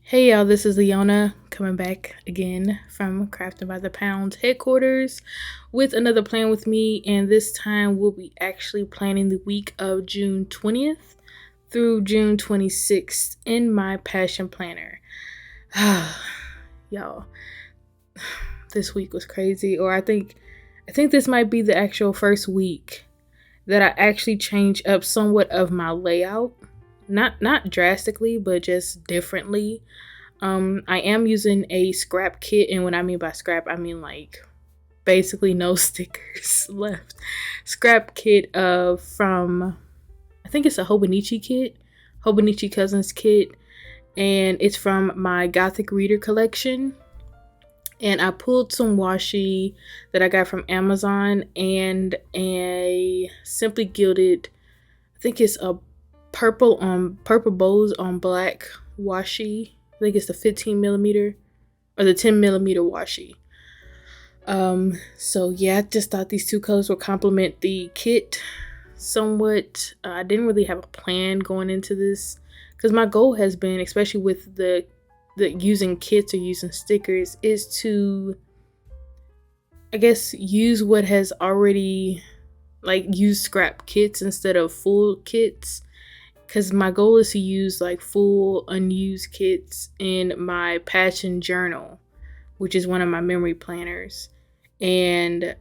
Hey y'all, this is Leona coming back again from Crafting by the Pound headquarters with another plan with me, and this time we'll be actually planning the week of June 20th through June 26th in my passion planner. Y'all, this week was crazy, or I think this might be the actual first week that I actually changed up somewhat of my layout. Not drastically, but just differently. I am using a scrap kit, and what I mean by scrap, I mean like basically no stickers left. Scrap kit from I think it's a Hobonichi kit, Hobonichi Cousins kit, and it's from my Gothic reader collection. And I pulled some washi that I got from Amazon and a simply gilded, I think it's a purple bows on black washi. I think it's the 15 millimeter or the 10 millimeter washi. So yeah, I just thought these two colors would complement the kit somewhat. I didn't really have a plan going into this because my goal has been, especially with the using kits or using stickers, is to, I guess, use what has already, like, use scrap kits instead of full kits. Because my goal is to use like full unused kits in my passion journal, which is one of my memory planners. And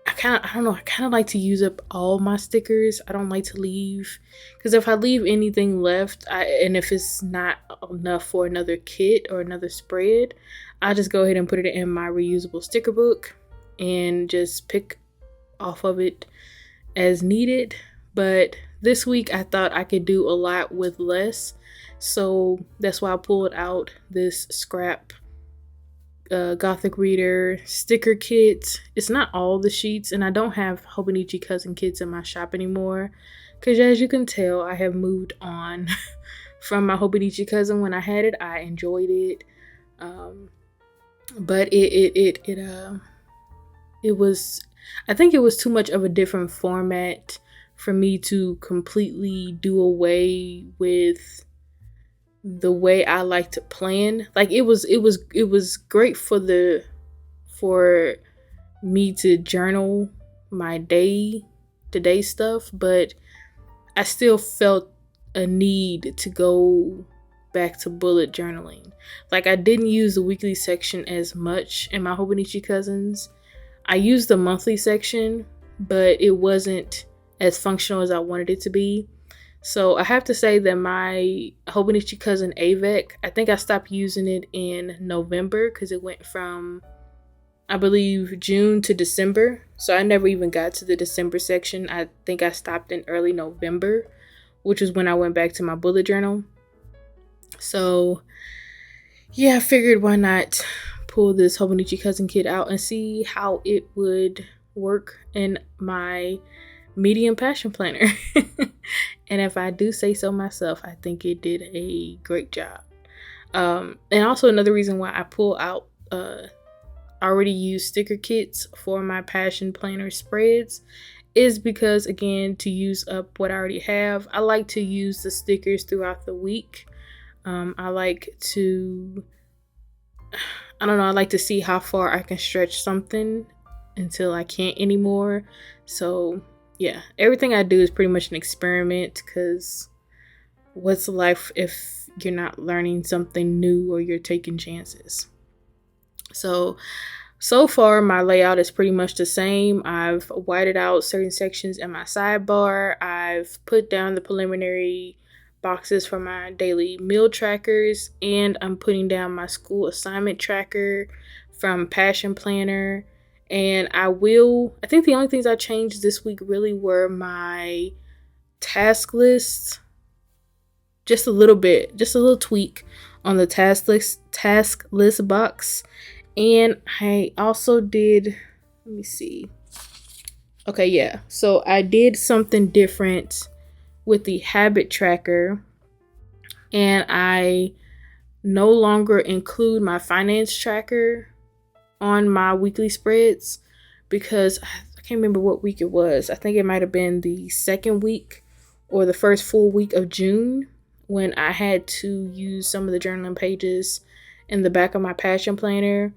I kind of like to use up all my stickers. I don't like to leave, because if I leave anything left, and if it's not enough for another kit or another spread, I'll just go ahead and put it in my reusable sticker book and just pick off of it as needed. But this week I thought I could do a lot with less, so that's why I pulled out this scrap Gothic reader sticker kit. It's not all the sheets, and I don't have Hobonichi cousin kits in my shop anymore, because as you can tell, I have moved on from my Hobonichi cousin. When I had it, I enjoyed it, but it was, I think it was too much of a different format for me to completely do away with the way I like to plan. Like it was great for me to journal my day-to-day stuff, but I still felt a need to go back to bullet journaling. Like, I didn't use the weekly section as much in my Hobonichi Cousins. I used the monthly section, but it wasn't as functional as I wanted it to be. So I have to say that my Hobonichi Cousin Avec, I think I stopped using it in November, because it went from, I believe, June to December. So I never even got to the December section. I think I stopped in early November, which is when I went back to my bullet journal. So yeah, I figured why not pull this Hobonichi Cousin kit out and see how it would work in my medium passion planner. And if I do say so myself, I think it did a great job. And also another reason why I pull out already used sticker kits for my passion planner spreads is because, again, to use up what I already have. I like to use the stickers throughout the week. I like to, I like to see how far I can stretch something until I can't anymore. So yeah, everything I do is pretty much an experiment, because what's life if you're not learning something new or you're taking chances? So far my layout is pretty much the same. I've whited out certain sections in my sidebar. I've put down the preliminary boxes for my daily meal trackers, and I'm putting down my school assignment tracker from Passion Planner. And I think the only things I changed this week really were my task list. Just a little tweak on the task list box. And I also did, let me see. Okay, yeah. So I did something different with the habit tracker, and I no longer include my finance tracker on my weekly spreads, because I can't remember what week it was. I think it might have been the second week or the first full week of June when I had to use some of the journaling pages in the back of my passion planner,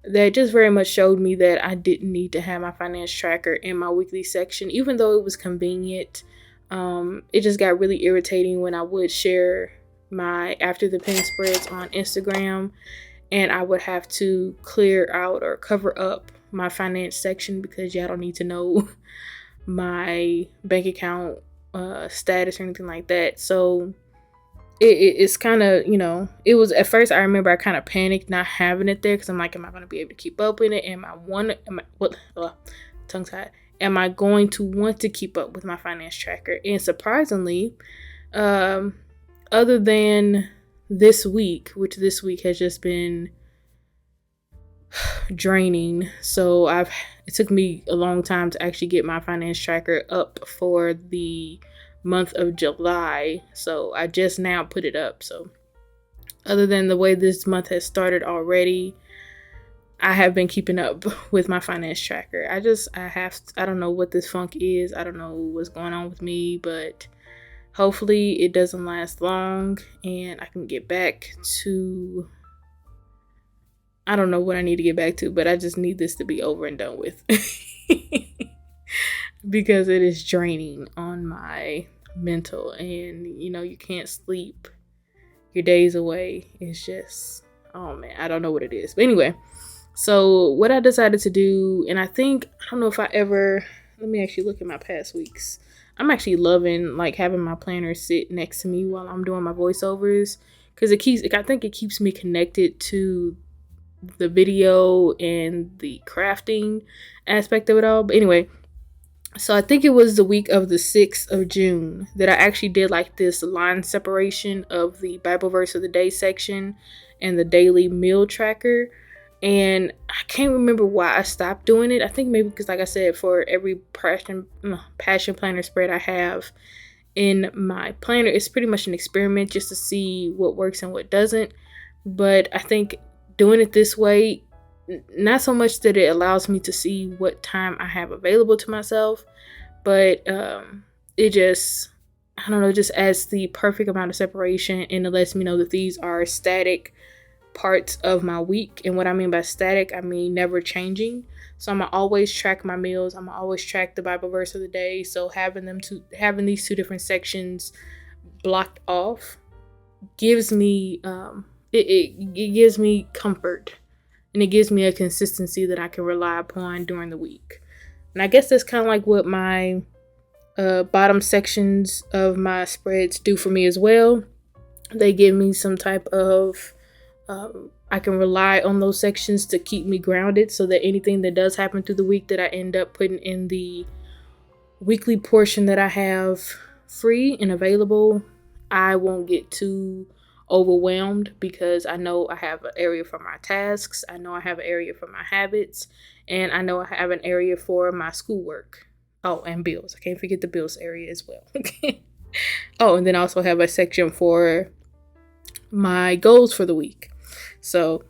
that just very much showed me that I didn't need to have my finance tracker in my weekly section, even though it was convenient. It just got really irritating when I would share my after the pen spreads on Instagram, and I would have to clear out or cover up my finance section because y'all don't need to know my bank account status or anything like that. So it's kind of, it was, at first I remember I kind of panicked not having it there because I'm like, am I going to be able to keep up with it? Tongue tied. Am I going to want to keep up with my finance tracker? And surprisingly, other than this week, which this week has just been draining. So it took me a long time to actually get my finance tracker up for the month of July. So I just now put it up. So other than the way this month has started already, I have been keeping up with my finance tracker. I don't know what this funk is. I don't know what's going on with me, but hopefully it doesn't last long and I can get back to, I don't know what I need to get back to, but I just need this to be over and done with because it is draining on my mental, and you can't sleep, your days away. It's just, oh man, I don't know what it is. But anyway, so what I decided to do, and I don't know if I ever, let me actually look at my past weeks. I'm actually loving like having my planner sit next to me while I'm doing my voiceovers, because I think it keeps me connected to the video and the crafting aspect of it all. But anyway, so I think it was the week of the 6th of June that I actually did like this line separation of the Bible verse of the day section and the daily meal tracker. And I can't remember why I stopped doing it. I think maybe because, like I said, for every passion planner spread I have in my planner, it's pretty much an experiment just to see what works and what doesn't. But I think doing it this way, not so much that it allows me to see what time I have available to myself, but it just, I don't know, just adds the perfect amount of separation, and it lets me know that these are static parts of my week. And what I mean by static, I mean never changing. So I'm gonna always track my meals. I'm gonna always track the Bible verse of the day. So having these two different sections blocked off gives me it gives me comfort, and it gives me a consistency that I can rely upon during the week. And I guess that's kind of like what my bottom sections of my spreads do for me as well. They give me some type of I can rely on those sections to keep me grounded, so that anything that does happen through the week that I end up putting in the weekly portion that I have free and available, I won't get too overwhelmed, because I know I have an area for my tasks, I know I have an area for my habits, and I know I have an area for my schoolwork. Oh, and bills. I can't forget the bills area as well. Oh, and then I also have a section for my goals for the week. So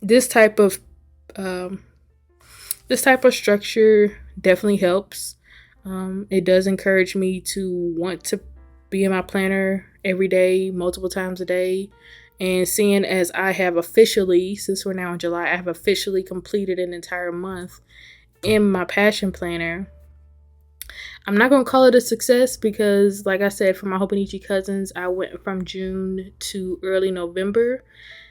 this type of structure definitely helps. It does encourage me to want to be in my planner every day, multiple times a day. And seeing as I have officially, since we're now in July, I have officially completed an entire month in my passion planner. I'm not going to call it a success because, like I said, for my Hobonichi cousins, I went from June to early November.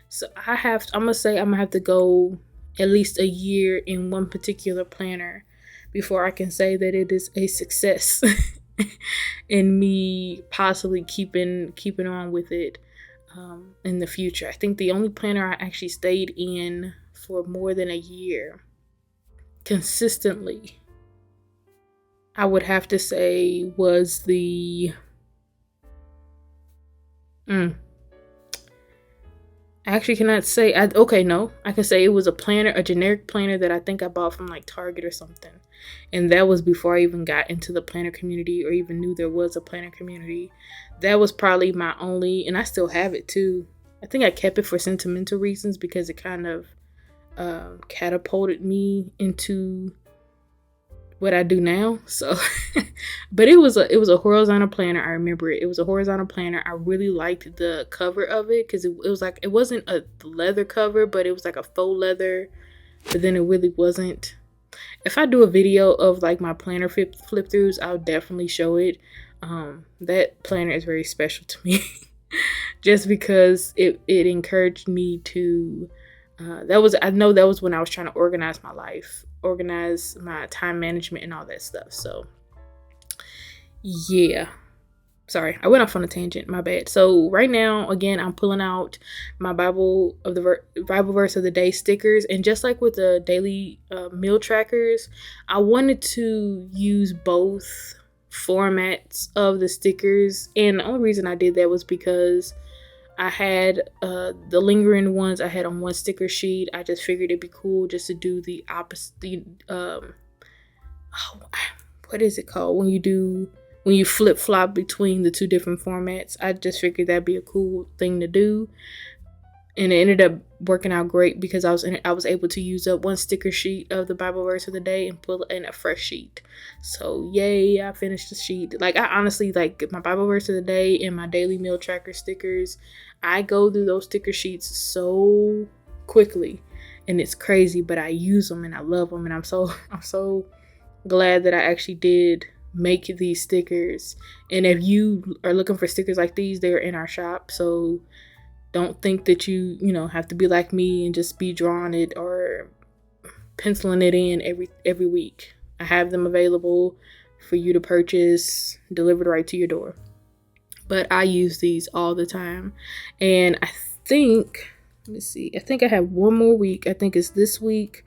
So I'm going to say I'm going to have to go at least a year in one particular planner before I can say that it is a success in me possibly keeping on with it in the future. I think the only planner I actually stayed in for more than a year consistently, I would have to say, was the I actually cannot say. I can say it was a planner, a generic planner that I think I bought from like Target or something. And that was before I even got into the planner community or even knew there was a planner community. That was probably my only, and I still have it too. I think I kept it for sentimental reasons because it kind of catapulted me into what I do now. So But it was a horizontal planner. I remember it. It was a horizontal planner. I really liked the cover of it because it was like, it wasn't a leather cover, but it was like a faux leather. But then it really wasn't. If I do a video of like my planner flip throughs, I'll definitely show it. That planner is very special to me, just because it encouraged me to. I know that was when I was trying to organize my life, organize my time management, and all that stuff. So, yeah. Sorry, I went off on a tangent. My bad. So right now, again, I'm pulling out my Bible verse of the day stickers, and just like with the daily meal trackers, I wanted to use both formats of the stickers. And the only reason I did that was because I had the lingering ones I had on one sticker sheet. I just figured it'd be cool just to do the opposite. What is it called when you flip flop between the two different formats? I just figured that'd be a cool thing to do, and it ended up working out great because I was able to use up one sticker sheet of the Bible verse of the day and pull in a fresh sheet. So yay, I finished the sheet. Like, I honestly, like, my Bible verse of the day and my daily meal tracker stickers, I go through those sticker sheets so quickly, and it's crazy, but I use them and I love them, and I'm so glad that I actually did make these stickers. And if you are looking for stickers like these, they're in our shop. So don't think that you have to be like me and just be drawing it or penciling it in every week. I have them available for you to purchase, delivered right to your door. But I use these all the time. And I think, let me see, I think I have one more week. I think it's this week,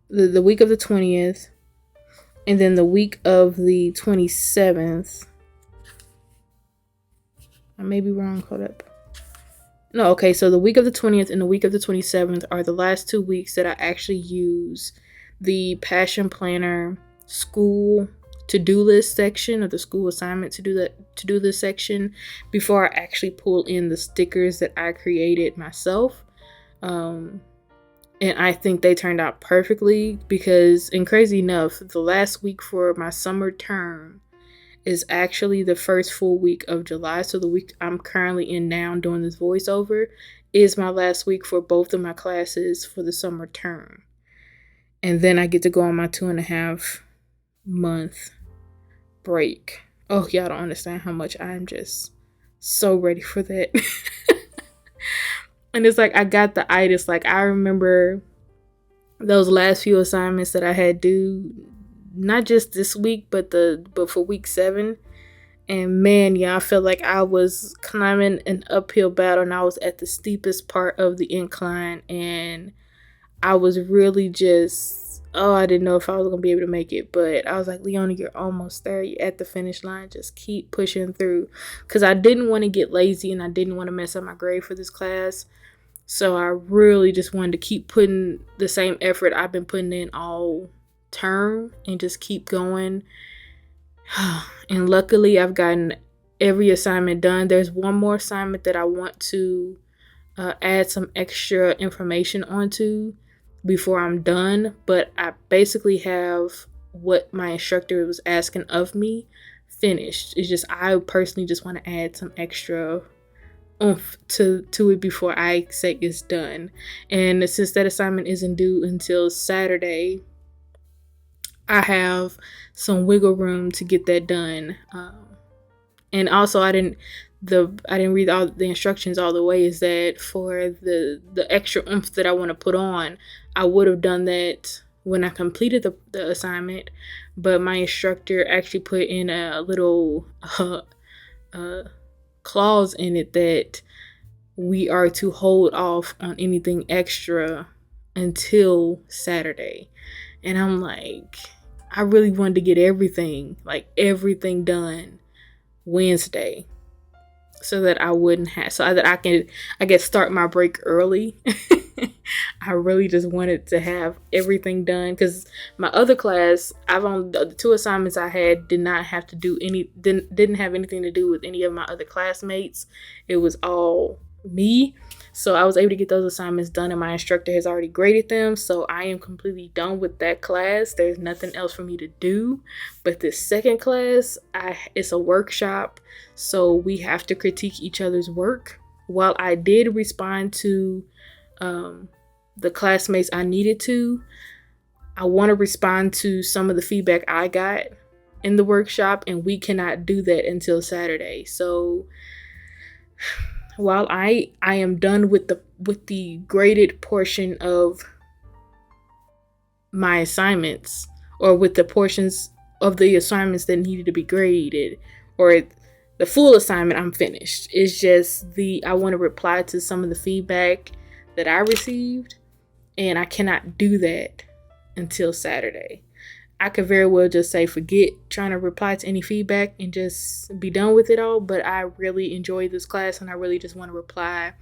the week of the 20th. And then the week of the 27th. I may be wrong. Hold up. No, okay. So the week of the 20th and the week of the 27th are the last 2 weeks that I actually use the Passion Planner school to-do list section, or the school assignment to-do list section, before I actually pull in the stickers that I created myself. And I think they turned out perfectly because, and crazy enough, the last week for my summer term is actually the first full week of July. So the week I'm currently in now doing this voiceover is my last week for both of my classes for the summer term. And then I get to go on my 2.5 month break. Oh, y'all don't understand how much I'm just so ready for that. And it's like, I got the itis. Like, I remember those last few assignments that I had due, not just this week, but for week 7. And man, yeah, I felt like I was climbing an uphill battle, and I was at the steepest part of the incline, and I was really just, I didn't know if I was going to be able to make it. But I was like, Leona, you're almost there. You're at the finish line. Just keep pushing through. Because I didn't want to get lazy, and I didn't want to mess up my grade for this class. So I really just wanted to keep putting the same effort I've been putting in all term and just keep going. And luckily, I've gotten every assignment done. There's one more assignment that I want to add some extra information onto before I'm done. But I basically have what my instructor was asking of me finished. It's just, I personally just want to add some extra oomph to it before I say it's done. And since that assignment isn't due until Saturday, I have some wiggle room to get that done. And also, I didn't read all the instructions all the way. Is that for the extra oomph that I want to put on, I would have done that when I completed the assignment, but my instructor actually put in a little clause in it that we are to hold off on anything extra until Saturday. And I'm like, I really wanted to get everything done Wednesday, so that I wouldn't have, so that I can start my break early. I really just wanted to have everything done, because my other class, the 2 assignments I had didn't have anything to do with any of my other classmates. It was all me. So I was able to get those assignments done, and my instructor has already graded them. So I am completely done with that class. There's nothing else for me to do. But this second class, it's a workshop. So we have to critique each other's work. While I did respond to the classmates I needed to, I want to respond to some of the feedback I got in the workshop, and we cannot do that until Saturday. So while I am done with the graded portion of my assignments, or with the portions of the assignments that needed to be graded, or the full assignment, I'm finished. It's just I want to reply to some of the feedback that I received, and I cannot do that until Saturday. I could very well just say forget trying to reply to any feedback and just be done with it all, but I really enjoyed this class, and I really just want to reply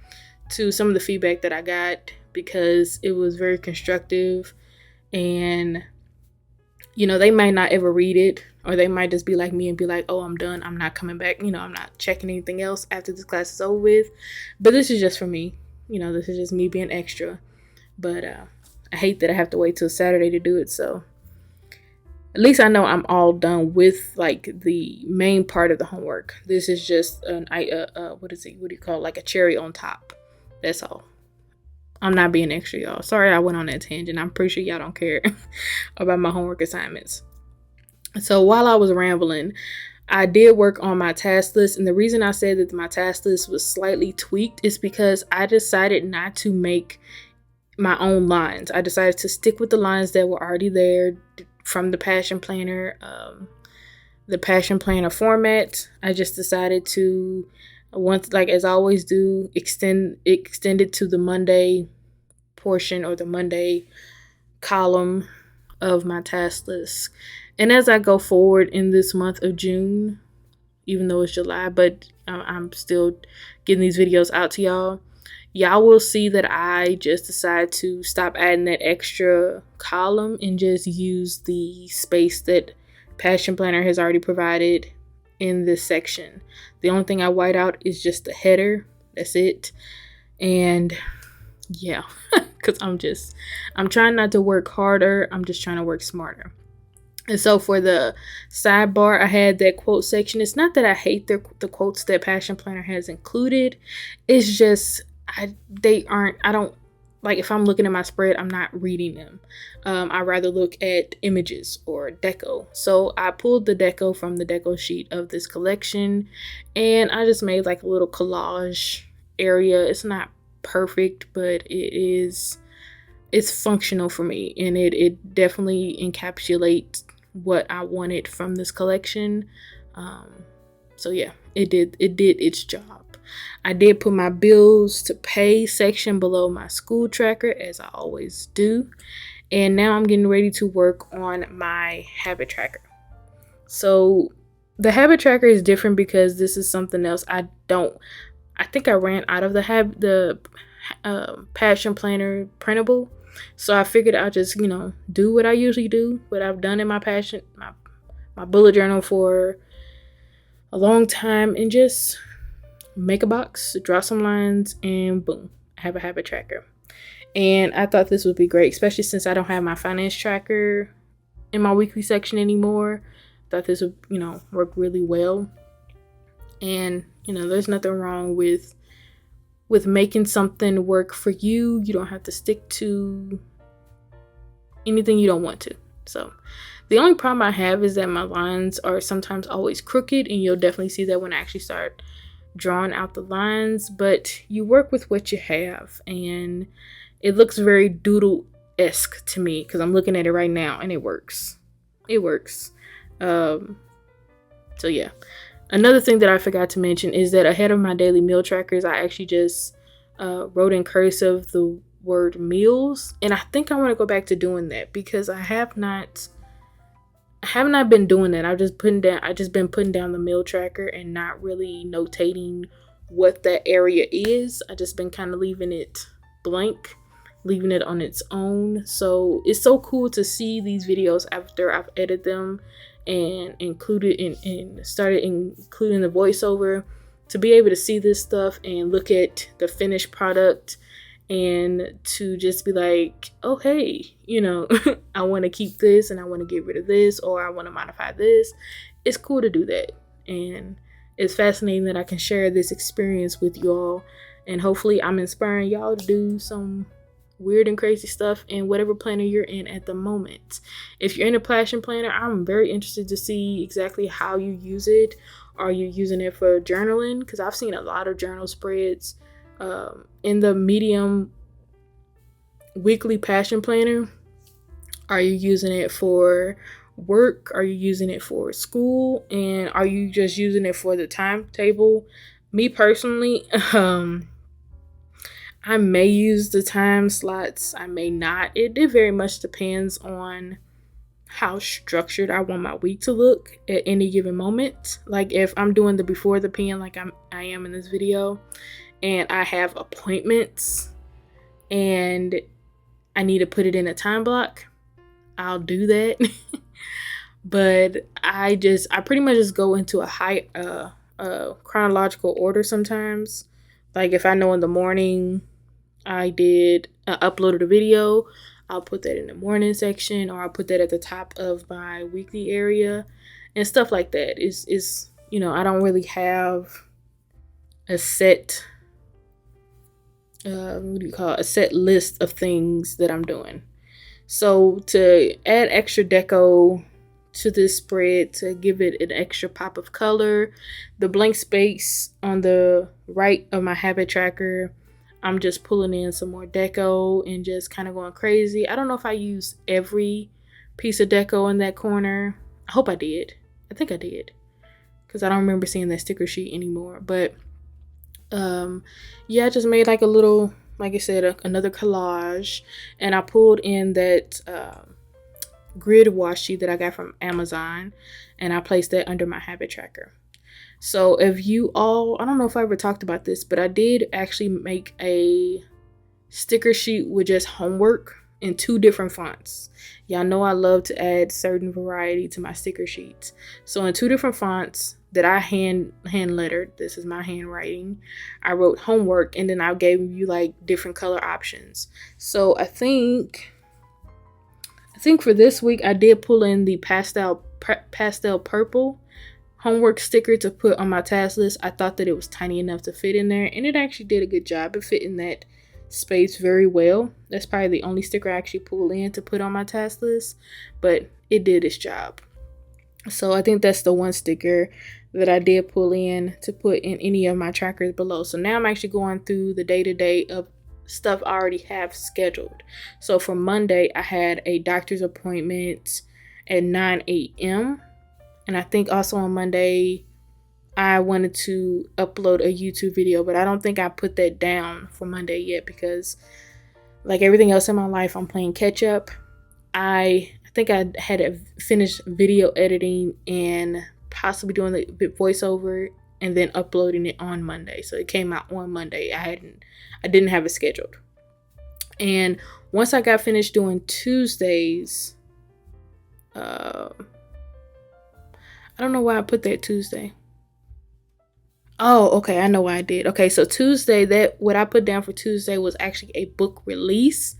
to some of the feedback that I got, because it was very constructive. And they might not ever read it, or they might just be like me and be like, oh, I'm done, I'm not coming back, I'm not checking anything else after this class is over with. But this is just for me, this is just me being extra. But I hate that I have to wait till Saturday to do it. So at least I know I'm all done with like the main part of the homework. This is just what do you call it? Like a cherry on top. That's all. I'm not being extra, y'all. Sorry I went on that tangent. I'm pretty sure y'all don't care about my homework assignments. So while I was rambling, I did work on my task list. And the reason I said that my task list was slightly tweaked is because I decided not to make my own lines. I decided to stick with the lines that were already there from the Passion Planner, format. I just decided to, as I always do, extend it to the Monday portion, or the Monday column of my task list. And as I go forward in this month of June, even though it's July, but I'm still getting these videos out to y'all will see that I just decided to stop adding that extra column and just use the space that Passion Planner has already provided in this section. The only thing I white out is just the header. That's it. And yeah, because I'm trying not to work harder. I'm just trying to work smarter. And so for the sidebar, I had that quote section. It's not that I hate the quotes that Passion Planner has included. It's just I don't like, if I'm looking at my spread, I'm not reading them. I rather look at images or deco. So I pulled the deco from the deco sheet of this collection, and I just made like a little collage area. It's not perfect, but it's functional for me, and it definitely encapsulates what I wanted from this collection. So yeah, it did its job. I did put my bills to pay section below my school tracker, as I always do. And now I'm getting ready to work on my habit tracker. So the habit tracker is different because this is something else. I think I ran out of the Passion Planner printable. So I figured I'll just, do what I usually do, what I've done in my bullet journal for a long time, and just make a box, draw some lines, and boom, I have a habit tracker. And I thought this would be great, especially since I don't have my finance tracker in my weekly section anymore. I thought this would, work really well. And, there's nothing wrong with making something work for you. You don't have to stick to anything you don't want to. So the only problem I have is that my lines are sometimes always crooked, and you'll definitely see that when I actually start drawing out the lines. But you work with what you have, and it looks very doodle-esque to me because I'm looking at it right now, and it works. So yeah. Another thing that I forgot to mention is that ahead of my daily meal trackers, I actually just wrote in cursive the word meals, and I think I want to go back to doing that because I have not been doing that. I just been putting down the meal tracker and not really notating what that area is. I just been kind of leaving it blank, leaving it on its own. So it's so cool to see these videos after I've edited them and included and started including the voiceover, to be able to see this stuff and look at the finished product and to just be like, oh, hey, you know, I want to keep this and I want to get rid of this, or I want to modify this. It's cool to do that. And it's fascinating that I can share this experience with y'all. And hopefully I'm inspiring y'all to do some weird and crazy stuff in whatever planner you're in at the moment. If you're in a passion planner, I'm very interested to see exactly how you use it. Are you using it for journaling? Because I've seen a lot of journal spreads in the medium weekly passion planner. Are you using it for work? Are you using it for school? And are you just using it for the timetable? Me personally, I may use the time slots, I may not. It very much depends on how structured I want my week to look at any given moment. Like if I'm doing the before the pen like I am in this video, and I have appointments and I need to put it in a time block, I'll do that. But I pretty much just go into a high chronological order sometimes. Like if I know in the morning I uploaded a video, I'll put that in the morning section, or I'll put that at the top of my weekly area and stuff like that. Is you know, I don't really have a set a set list of things that I'm doing. So to add extra deco to this spread, to give it an extra pop of color, the blank space on the right of my habit tracker, I'm just pulling in some more deco and just kind of going crazy. I don't know if I used every piece of deco in that corner. I hope I did. I think I did, because I don't remember seeing that sticker sheet anymore. But yeah, I just made like a little, like I said, another collage, and I pulled in that grid washi that I got from Amazon, and I placed that under my habit tracker. So if you all, I don't know if I ever talked about this, but I did actually make a sticker sheet with just homework in 2 different fonts. Y'all know I love to add certain variety to my sticker sheets. So in 2 different fonts that I hand lettered, this is my handwriting, I wrote homework, and then I gave you like different color options. So I think for this week I did pull in the pastel purple homework sticker to put on my task list. I thought that it was tiny enough to fit in there, and it actually did a good job. It fit in that space very well. That's probably the only sticker I actually pulled in to put on my task list, but it did its job. So I think that's the one sticker that I did pull in to put in any of my trackers below. So now I'm actually going through the day-to-day of stuff I already have scheduled. So for Monday, I had a doctor's appointment at 9 a.m. And I think also on Monday, I wanted to upload a YouTube video, but I don't think I put that down for Monday yet, because like everything else in my life, I'm playing catch up. I think I had a finished video editing and possibly doing the voiceover and then uploading it on Monday. So it came out on Monday. I didn't have it scheduled. And once I got finished doing Tuesdays, I don't know why I put that Tuesday. Oh, okay, I know why I did. Okay, so Tuesday, what I put down for Tuesday was actually a book release,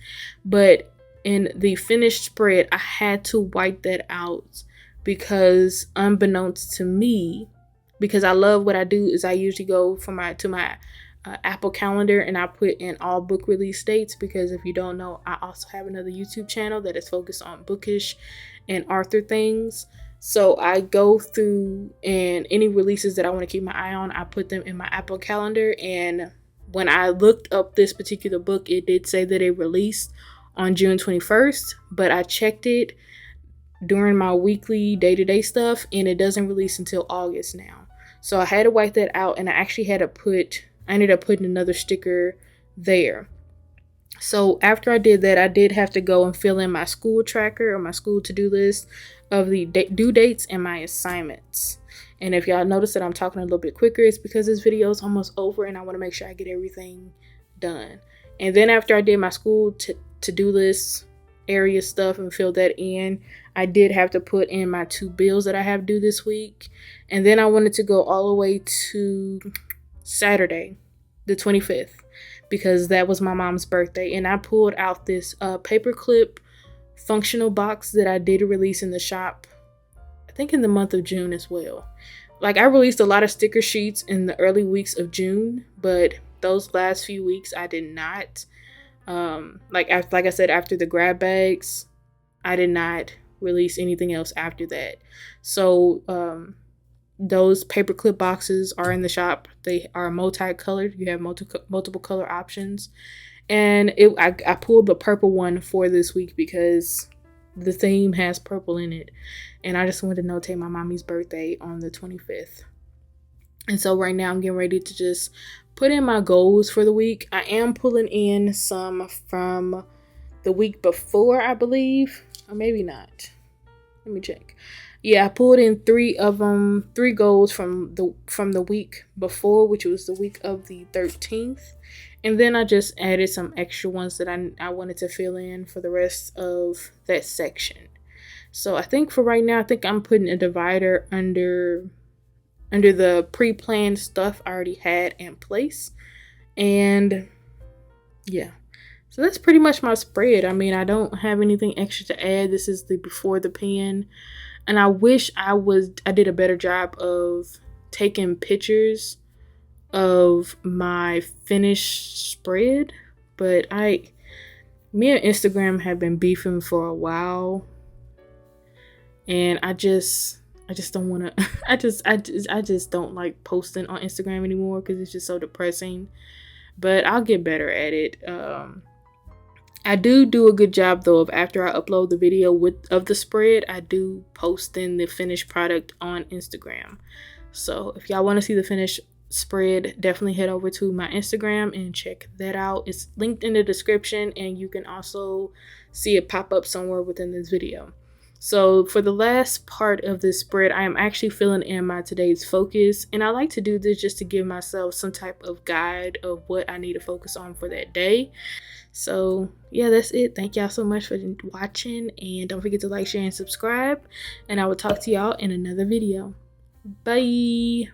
but in the finished spread, I had to wipe that out because unbeknownst to me, because I love what I do, is I usually go to my Apple Calendar and I put in all book release dates, because if you don't know, I also have another YouTube channel that is focused on bookish and author things. So I go through, and any releases that I want to keep my eye on, I put them in my Apple Calendar. And when I looked up this particular book, it did say that it released on June 21st, but I checked it during my weekly day-to-day stuff, and it doesn't release until August now. So I had to wipe that out, and I actually I ended up putting another sticker there. So after I did that, I did have to go and fill in my school tracker, or my school to-do list of the due dates and my assignments. And if y'all notice that I'm talking a little bit quicker, it's because this video is almost over and I want to make sure I get everything done. And then after I did my school to-do list area stuff and filled that in, I did have to put in my 2 bills that I have due this week. And then I wanted to go all the way to Saturday, the 25th, because that was my mom's birthday. And I pulled out this paperclip functional box that I did release in the shop, I think in the month of June as well. Like, I released a lot of sticker sheets in the early weeks of June, but those last few weeks I did not. Like I said, after the grab bags, I did not release anything else after that. So those paperclip boxes are in the shop. They are multicolored. You have multiple color options. And I pulled the purple one for this week because the theme has purple in it. And I just wanted to notate my mommy's birthday on the 25th. And so right now I'm getting ready to just put in my goals for the week. I am pulling in some from the week before, I believe. Or maybe not. Let me check. Yeah, I pulled in three goals from the week before, which was the week of the 13th. And then I just added some extra ones that I wanted to fill in for the rest of that section. So I think for right now, I think I'm putting a divider under the pre-planned stuff I already had in place. And yeah. So that's pretty much my spread. I mean, I don't have anything extra to add. This is the before the pen. And I wish I did a better job of taking pictures of my finished spread. But me and Instagram have been beefing for a while. And I just don't want to, I just don't like posting on Instagram anymore because it's just so depressing. But I'll get better at it. I do a good job though of after I upload the video of the spread, I do post in the finished product on Instagram. So if y'all want to see the finished spread, definitely head over to my Instagram and check that out. It's linked in the description, and you can also see it pop up somewhere within this video. So for the last part of this spread, I am actually filling in my today's focus, and I like to do this just to give myself some type of guide of what I need to focus on for that day. So yeah, that's it. Thank y'all so much for watching, and don't forget to like, share, and subscribe, and I will talk to y'all in another video. Bye.